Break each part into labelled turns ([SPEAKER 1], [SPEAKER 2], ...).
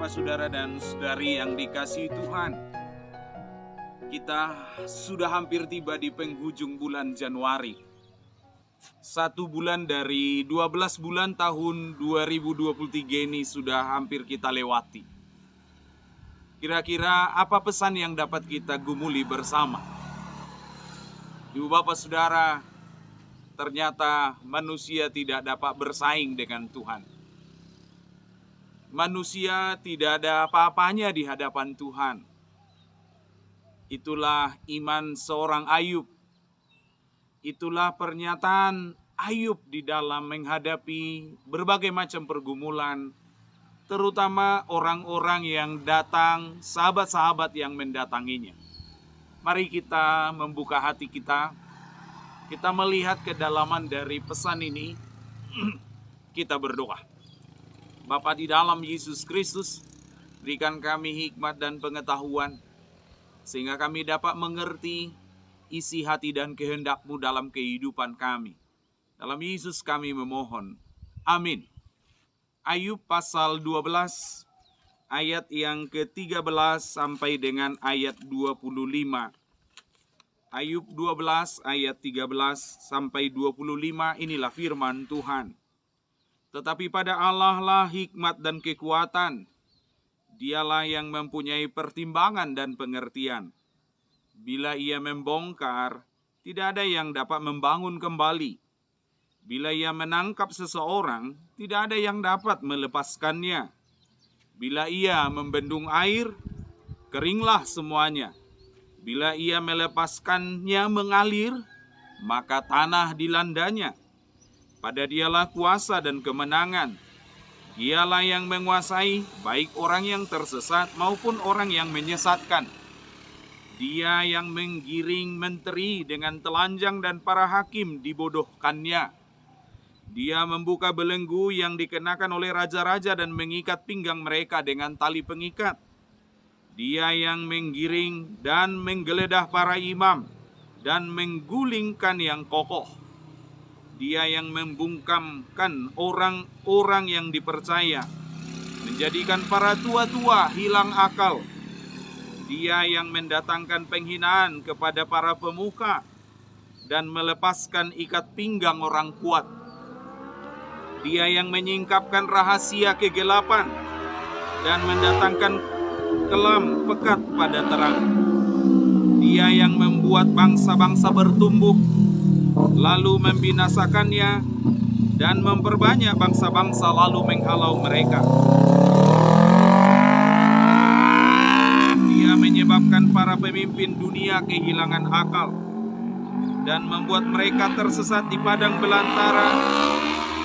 [SPEAKER 1] Bapak, Saudara, dan Saudari yang dikasihi Tuhan. Kita sudah hampir tiba di penghujung bulan Januari. 1 bulan dari 12 bulan tahun 2023 ini sudah hampir kita lewati. Kira-kira apa pesan yang dapat kita gumuli bersama? Ibu, Bapak, Saudara, ternyata manusia tidak dapat bersaing dengan Tuhan. Manusia tidak ada apa-apanya di hadapan Tuhan. Itulah iman seorang Ayub. Itulah pernyataan Ayub di dalam menghadapi berbagai macam pergumulan, terutama orang-orang yang datang, sahabat-sahabat yang mendatanginya. Mari kita membuka hati kita melihat kedalaman dari pesan ini, kita berdoa. Bapa di dalam Yesus Kristus, berikan kami hikmat dan pengetahuan, sehingga kami dapat mengerti isi hati dan kehendak-Mu dalam kehidupan kami. Dalam Yesus kami memohon. Amin. Ayub pasal 12, ayat yang ke-13 sampai dengan ayat 25. Ayub 12, ayat 13 sampai 25, inilah firman Tuhan. Tetapi pada Allah lah hikmat dan kekuatan. Dialah yang mempunyai pertimbangan dan pengertian. Bila Ia membongkar, tidak ada yang dapat membangun kembali. Bila Ia menangkap seseorang, tidak ada yang dapat melepaskannya. Bila Ia membendung air, keringlah semuanya. Bila Ia melepaskannya mengalir, maka tanah dilandanya. Pada Dialah kuasa dan kemenangan. Dialah yang menguasai baik orang yang tersesat maupun orang yang menyesatkan. Dia yang menggiring menteri dengan telanjang dan para hakim dibodohkannya. Dia membuka belenggu yang dikenakan oleh raja-raja dan mengikat pinggang mereka dengan tali pengikat. Dia yang menggiring dan menggeledah para imam dan menggulingkan yang kokoh. Dia yang membungkamkan orang-orang yang dipercaya, menjadikan para tua-tua hilang akal. Dia yang mendatangkan penghinaan kepada para pemuka dan melepaskan ikat pinggang orang kuat. Dia yang menyingkapkan rahasia kegelapan dan mendatangkan kelam pekat pada terang. Dia yang membuat bangsa-bangsa bertumbuh, lalu membinasakannya, dan memperbanyak bangsa-bangsa lalu menghalau mereka. Dia menyebabkan para pemimpin dunia kehilangan akal dan membuat mereka tersesat di padang belantara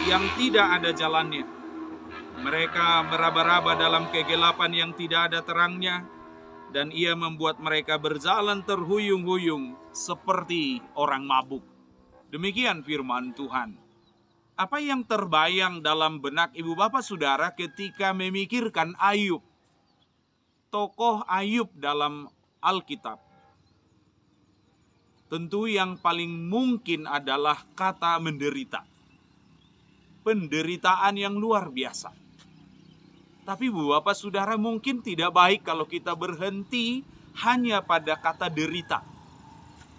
[SPEAKER 1] yang tidak ada jalannya. Mereka meraba-raba dalam kegelapan yang tidak ada terangnya, dan Ia membuat mereka berjalan terhuyung-huyung seperti orang mabuk. Demikian firman Tuhan. Apa yang terbayang dalam benak ibu bapak saudara ketika memikirkan Ayub? Tokoh Ayub dalam Alkitab. Tentu yang paling mungkin adalah kata menderita. Penderitaan yang luar biasa. Tapi ibu bapak saudara, mungkin tidak baik kalau kita berhenti hanya pada kata derita.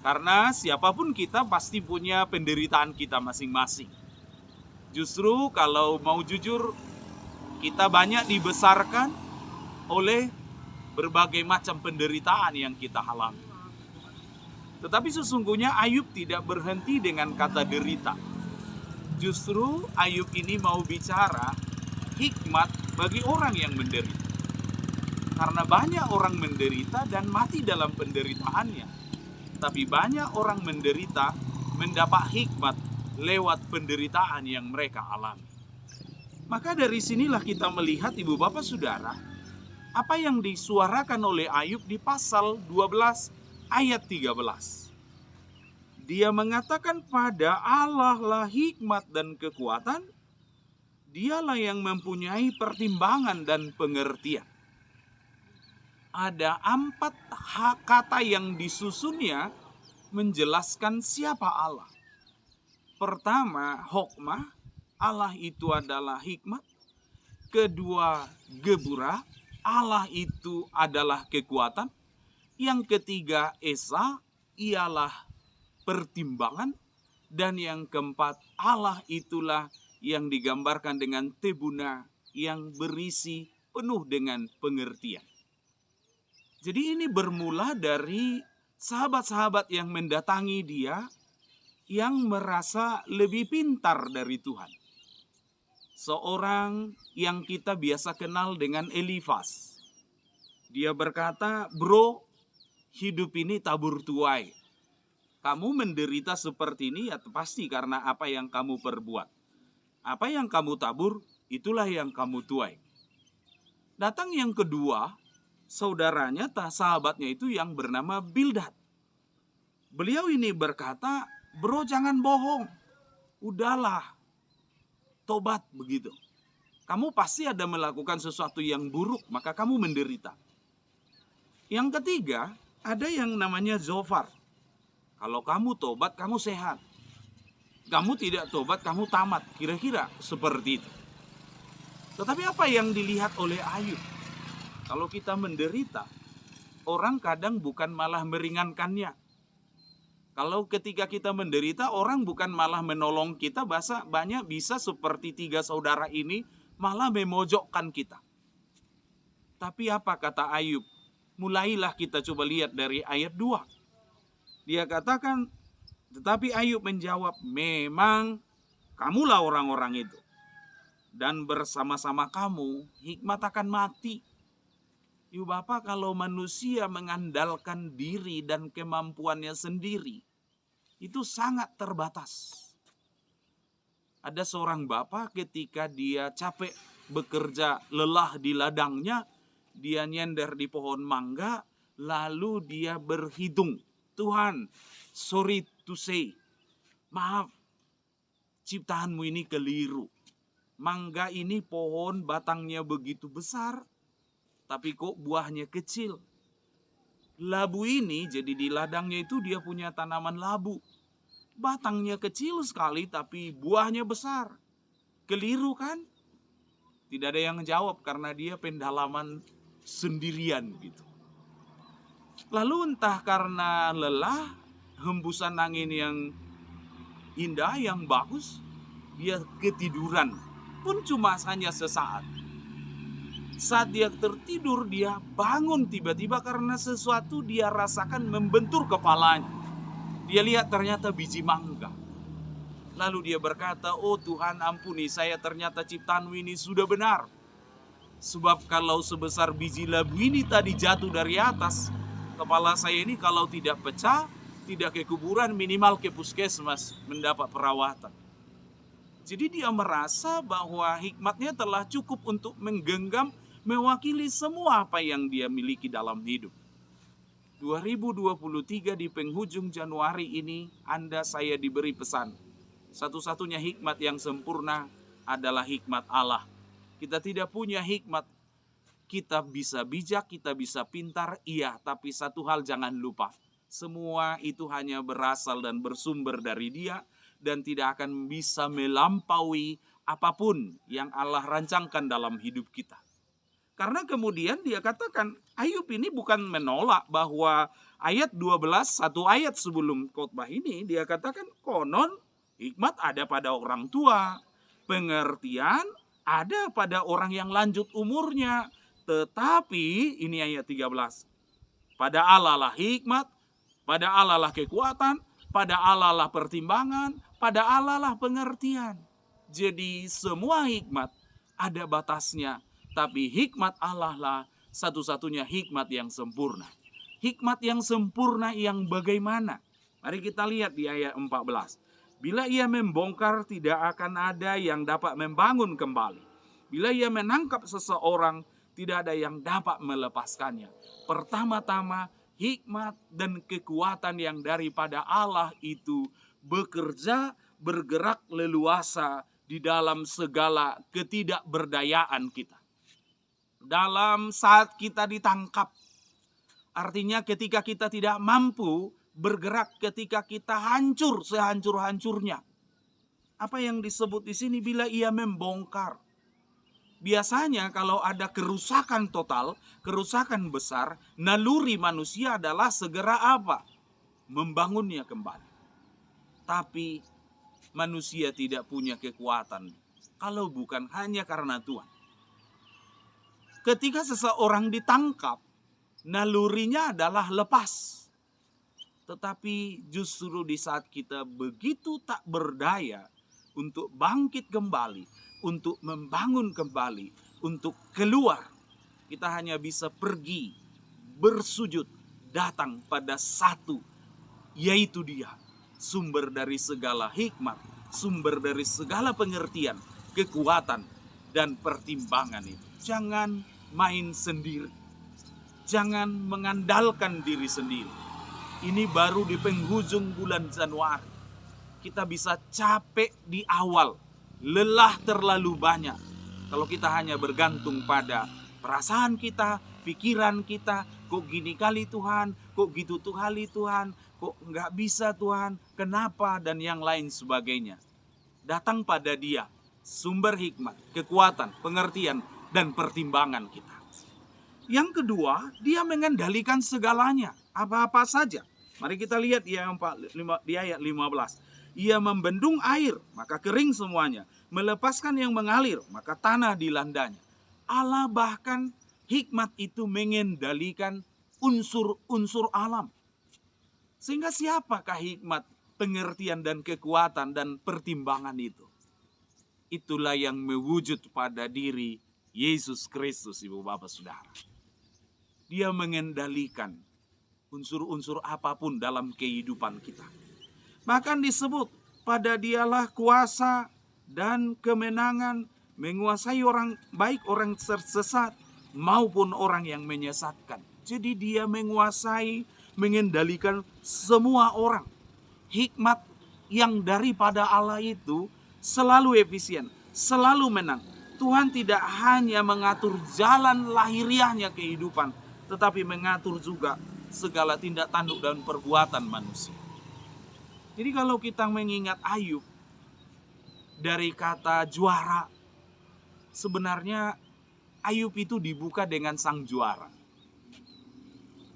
[SPEAKER 1] Karena siapapun kita pasti punya penderitaan kita masing-masing. Justru kalau mau jujur, kita banyak dibesarkan oleh berbagai macam penderitaan yang kita alami. Tetapi sesungguhnya Ayub tidak berhenti dengan kata derita. Justru Ayub ini mau bicara hikmat bagi orang yang menderita. Karena banyak orang menderita dan mati dalam penderitaannya. Tapi banyak orang menderita mendapat hikmat lewat penderitaan yang mereka alami. Maka dari sinilah kita melihat ibu bapak saudara, apa yang disuarakan oleh Ayub di pasal 12 ayat 13. Dia mengatakan pada Allah lah hikmat dan kekuatan, Dialah yang mempunyai pertimbangan dan pengertian. Ada 4 kata yang disusunnya menjelaskan siapa Allah. Pertama, hokmah, Allah itu adalah hikmat. Kedua, geburah, Allah itu adalah kekuatan. Yang ketiga, Esa ialah pertimbangan. Dan yang keempat, Allah itulah yang digambarkan dengan tebuna yang berisi penuh dengan pengertian. Jadi ini bermula dari sahabat-sahabat yang mendatangi dia, yang merasa lebih pintar dari Tuhan. Seorang yang kita biasa kenal dengan Elifas. Dia berkata, bro, hidup ini tabur tuai. Kamu menderita seperti ini ya pasti karena apa yang kamu perbuat. Apa yang kamu tabur, itulah yang kamu tuai. Datang yang kedua, saudaranya, sahabatnya itu yang bernama Bildad. Beliau ini berkata, bro jangan bohong. Udahlah, tobat begitu. Kamu pasti ada melakukan sesuatu yang buruk, maka kamu menderita. Yang ketiga, ada yang namanya Zofar. Kalau kamu tobat, kamu sehat. Kamu tidak tobat, kamu tamat. Kira-kira seperti itu. Tetapi apa yang dilihat oleh Ayub? Kalau kita menderita, orang kadang bukan malah meringankannya. Kalau ketika kita menderita, orang bukan malah menolong kita, banyak bisa seperti 3 saudara ini malah memojokkan kita. Tapi apa kata Ayub? Mulailah kita coba lihat dari ayat 2. Dia katakan, tetapi Ayub menjawab, memang kamulah orang-orang itu. Dan bersama-sama kamu, hikmat akan mati. Yuk Bapak, kalau manusia mengandalkan diri dan kemampuannya sendiri, itu sangat terbatas. Ada seorang bapak ketika dia capek bekerja lelah di ladangnya, dia nyender di pohon mangga, lalu dia berhitung. Tuhan, sorry to say, maaf, ciptaanmu ini keliru. Mangga ini pohon batangnya begitu besar, tapi kok buahnya kecil. Labu ini, jadi di ladangnya itu dia punya tanaman labu. Batangnya kecil sekali, tapi buahnya besar. Keliru kan? Tidak ada yang jawab karena dia pendalaman sendirian gitu. Lalu entah karena lelah, hembusan angin yang indah, yang bagus, dia ketiduran. Pun cuma hanya sesaat. Saat dia tertidur, dia bangun tiba-tiba karena sesuatu dia rasakan membentur kepalanya. Dia lihat ternyata biji mangga. Lalu dia berkata, oh Tuhan ampuni saya, ternyata ciptaanmu ini sudah benar. Sebab kalau sebesar biji labu ini tadi jatuh dari atas, kepala saya ini kalau tidak pecah, tidak ke kuburan, minimal ke puskesmas mendapat perawatan. Jadi dia merasa bahwa hikmatnya telah cukup untuk menggenggam, mewakili semua apa yang dia miliki dalam hidup. 2023 di penghujung Januari ini, Anda saya diberi pesan. Satu-satunya hikmat yang sempurna adalah hikmat Allah. Kita tidak punya hikmat. Kita bisa bijak, kita bisa pintar, iya. Tapi satu hal jangan lupa. Semua itu hanya berasal dan bersumber dari Dia. Dan tidak akan bisa melampaui apapun yang Allah rancangkan dalam hidup kita. Karena kemudian dia katakan, Ayub ini bukan menolak bahwa ayat 12, satu ayat sebelum khotbah ini, dia katakan konon hikmat ada pada orang tua, pengertian ada pada orang yang lanjut umurnya. Tetapi, ini ayat 13, pada Allah lah hikmat, pada Allah lah kekuatan, pada Allah lah pertimbangan, pada Allah lah pengertian. Jadi semua hikmat ada batasnya, tapi hikmat Allah lah satu-satunya hikmat yang sempurna. Hikmat yang sempurna yang bagaimana? Mari kita lihat di ayat 14. Bila ia membongkar, tidak akan ada yang dapat membangun kembali. Bila ia menangkap seseorang, tidak ada yang dapat melepaskannya. Pertama-tama, hikmat dan kekuatan yang daripada Allah itu bekerja, bergerak leluasa di dalam segala ketidakberdayaan kita. Dalam saat kita ditangkap, artinya ketika kita tidak mampu bergerak, ketika kita hancur sehancur-hancurnya. Apa yang disebut di sini bila ia membongkar? Biasanya kalau ada kerusakan total, kerusakan besar, naluri manusia adalah segera apa? Membangunnya kembali. Tapi manusia tidak punya kekuatan kalau bukan hanya karena Tuhan. Ketika seseorang ditangkap, nalurinya adalah lepas. Tetapi justru di saat kita begitu tak berdaya untuk bangkit kembali, untuk membangun kembali, untuk keluar, kita hanya bisa pergi, bersujud, datang pada satu, yaitu Dia, sumber dari segala hikmat, sumber dari segala pengertian, kekuatan, dan pertimbangan itu. Jangan main sendiri. Jangan mengandalkan diri sendiri. Ini baru di penghujung bulan Januari. Kita bisa capek di awal, lelah terlalu banyak. Kalau kita hanya bergantung pada perasaan kita, pikiran kita, kok gini kali Tuhan, kok gitu tuh kali Tuhan, kok nggak bisa Tuhan, kenapa, dan yang lain sebagainya. Datang pada Dia, sumber hikmat, kekuatan, pengertian, dan pertimbangan kita. Yang kedua, Dia mengendalikan segalanya, apa-apa saja. Mari kita lihat di ayat 15. Ia membendung air, maka kering semuanya. Melepaskan yang mengalir, maka tanah dilandanya. Allah bahkan hikmat itu mengendalikan unsur-unsur alam. Sehingga siapakah hikmat, pengertian, dan kekuatan, dan pertimbangan itu? Itulah yang mewujud pada diri Yesus Kristus, Ibu Bapak Saudara. Dia mengendalikan unsur-unsur apapun dalam kehidupan kita. Bahkan disebut, pada Dialah kuasa dan kemenangan menguasai orang baik, orang tersesat, maupun orang yang menyesatkan. Jadi Dia menguasai, mengendalikan semua orang. Hikmat yang daripada Allah itu selalu efisien, selalu menang. Tuhan tidak hanya mengatur jalan lahiriahnya kehidupan, tetapi mengatur juga segala tindak tanduk dan perbuatan manusia. Jadi kalau kita mengingat Ayub dari kata juara, sebenarnya Ayub itu dibuka dengan sang juara.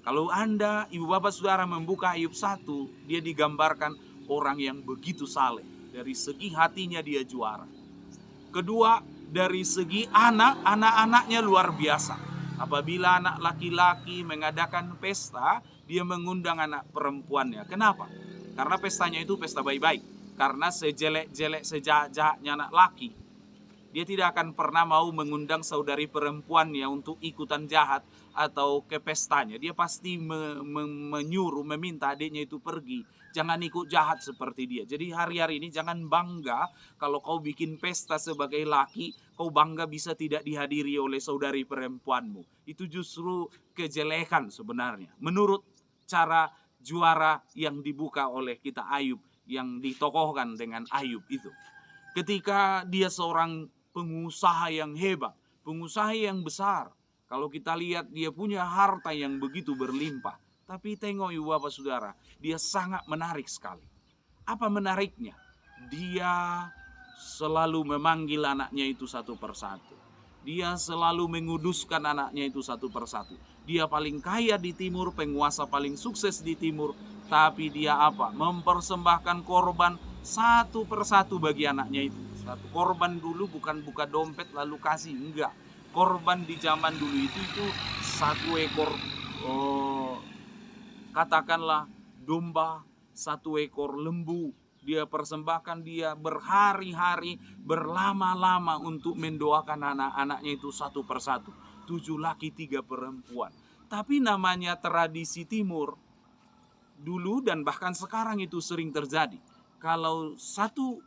[SPEAKER 1] Kalau Anda, Ibu Bapak Saudara, membuka Ayub 1, dia digambarkan orang yang begitu saleh. Dari segi hatinya dia juara. Kedua, dari segi anak-anaknya luar biasa. Apabila anak laki-laki mengadakan pesta, dia mengundang anak perempuannya. Kenapa? Karena pestanya itu pesta baik-baik. Karena sejelek-jelek, sejahat-jahatnya anak laki, dia tidak akan pernah mau mengundang saudari perempuannya untuk ikutan jahat atau ke pestanya. Dia pasti menyuruh, meminta adiknya itu pergi. Jangan ikut jahat seperti dia. Jadi hari-hari ini jangan bangga kalau kau bikin pesta sebagai laki, kau bangga bisa tidak dihadiri oleh saudari perempuanmu. Itu justru kejelekan sebenarnya. Menurut cara juara yang dibuka oleh kita Ayub, yang ditokohkan dengan Ayub itu. Ketika dia seorang pengusaha yang hebat, pengusaha yang besar. Kalau kita lihat dia punya harta yang begitu berlimpah. Tapi tengok Ibu Bapak Saudara, dia sangat menarik sekali. Apa menariknya? Dia selalu memanggil anaknya itu satu persatu. Dia selalu menguduskan anaknya itu satu persatu. Dia paling kaya di timur, penguasa paling sukses di timur. Tapi dia apa? Mempersembahkan korban satu persatu bagi anaknya itu. Satu korban dulu bukan buka dompet lalu kasih, enggak. Korban di zaman dulu itu satu ekor katakanlah domba, satu ekor lembu. Dia persembahkan, dia berhari-hari, berlama-lama untuk mendoakan anak-anaknya itu satu persatu. 7 laki 3 perempuan. Tapi namanya tradisi timur, dulu dan bahkan sekarang itu sering terjadi. Kalau satu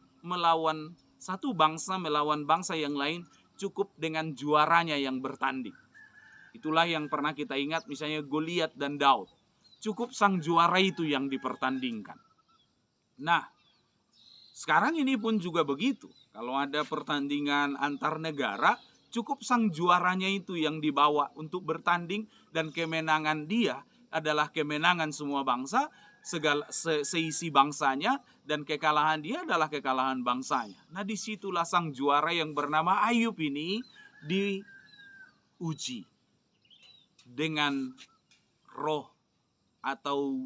[SPEAKER 1] bangsa melawan bangsa yang lain, cukup dengan juaranya yang bertanding. Itulah yang pernah kita ingat, misalnya Goliat dan Daud. Cukup sang juara itu yang dipertandingkan. Nah, sekarang ini pun juga begitu. Kalau ada pertandingan antar negara, cukup sang juaranya itu yang dibawa untuk bertanding, dan kemenangan dia adalah kemenangan semua bangsa, seisi bangsanya, dan kekalahan dia adalah kekalahan bangsanya. Nah, disitulah sang juara yang bernama Ayub ini, diuji dengan roh atau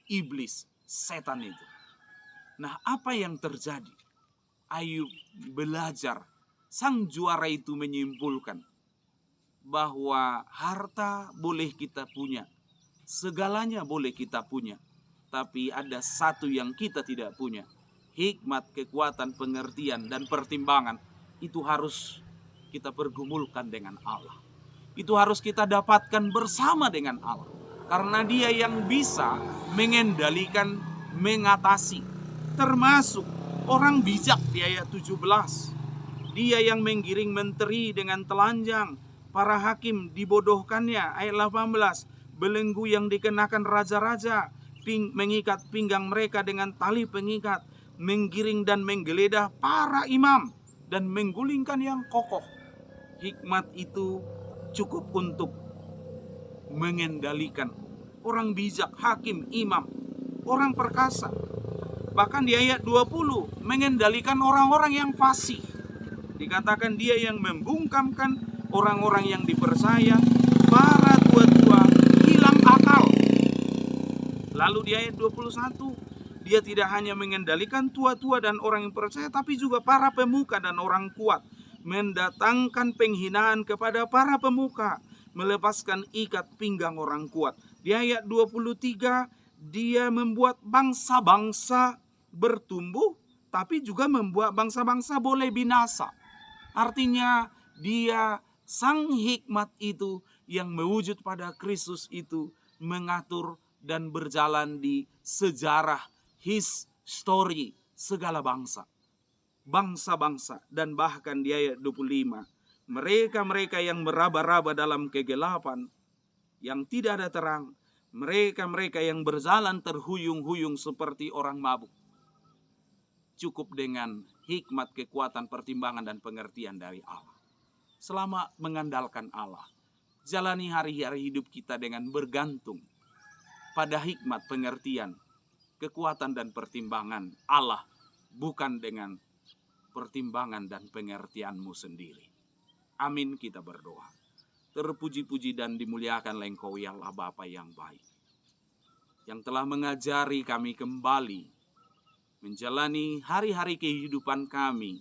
[SPEAKER 1] iblis, setan itu. Nah, apa yang terjadi? Ayub belajar, sang juara itu menyimpulkan bahwa harta boleh kita punya, segalanya boleh kita punya, tapi ada satu yang kita tidak punya. Hikmat, kekuatan, pengertian, dan pertimbangan itu harus kita pergumulkan dengan Allah. Itu harus kita dapatkan bersama dengan Allah. Karena Dia yang bisa mengendalikan, mengatasi. Termasuk orang bijak di ayat 17. Dia yang menggiring menteri dengan telanjang, para hakim dibodohkannya. Ayat 18. Belenggu yang dikenakan raja-raja, mengikat pinggang mereka dengan tali pengikat, menggiring dan menggeledah para imam, dan menggulingkan yang kokoh. Hikmat itu cukup untuk mengendalikan orang bijak, hakim, imam, orang perkasa. Bahkan di ayat 20, mengendalikan orang-orang yang fasih. Dikatakan Dia yang membungkamkan orang-orang yang dipercaya, para tua-tua hilang akal. Lalu di ayat 21, Dia tidak hanya mengendalikan tua-tua dan orang yang percaya, tapi juga para pemuka dan orang kuat. Mendatangkan penghinaan kepada para pemuka, melepaskan ikat pinggang orang kuat. Di ayat 23, Dia membuat bangsa-bangsa bertumbuh, tapi juga membuat bangsa-bangsa boleh binasa. Artinya Dia, sang hikmat itu yang mewujud pada Kristus itu, mengatur dan berjalan di sejarah, history segala bangsa. Bangsa-bangsa, dan bahkan di ayat 25, mereka-mereka yang meraba-raba dalam kegelapan, yang tidak ada terang, mereka-mereka yang berjalan terhuyung-huyung seperti orang mabuk. Cukup dengan hikmat, kekuatan, pertimbangan, dan pengertian dari Allah. Selama mengandalkan Allah, jalani hari-hari hidup kita dengan bergantung pada hikmat, pengertian, kekuatan, dan pertimbangan Allah, bukan dengan pertimbangan dan pengertianmu sendiri. Amin, kita berdoa. Terpuji-puji dan dimuliakanlah Engkau ya Allah Bapa yang baik, yang telah mengajari kami kembali menjalani hari-hari kehidupan kami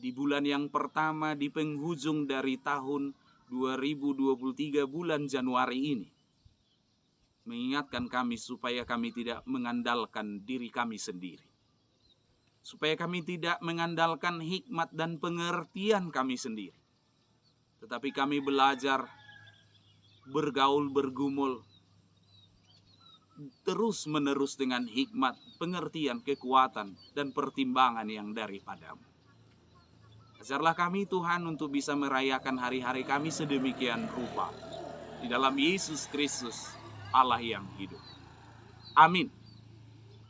[SPEAKER 1] di bulan yang pertama di penghujung dari tahun 2023 bulan Januari ini. Mengingatkan kami supaya kami tidak mengandalkan diri kami sendiri. Supaya kami tidak mengandalkan hikmat dan pengertian kami sendiri. Tetapi kami belajar bergaul, bergumul terus-menerus dengan hikmat, pengertian, kekuatan, dan pertimbangan yang daripadamu. Ajarlah kami Tuhan untuk bisa merayakan hari-hari kami sedemikian rupa. Di dalam Yesus Kristus, Allah yang hidup. Amin.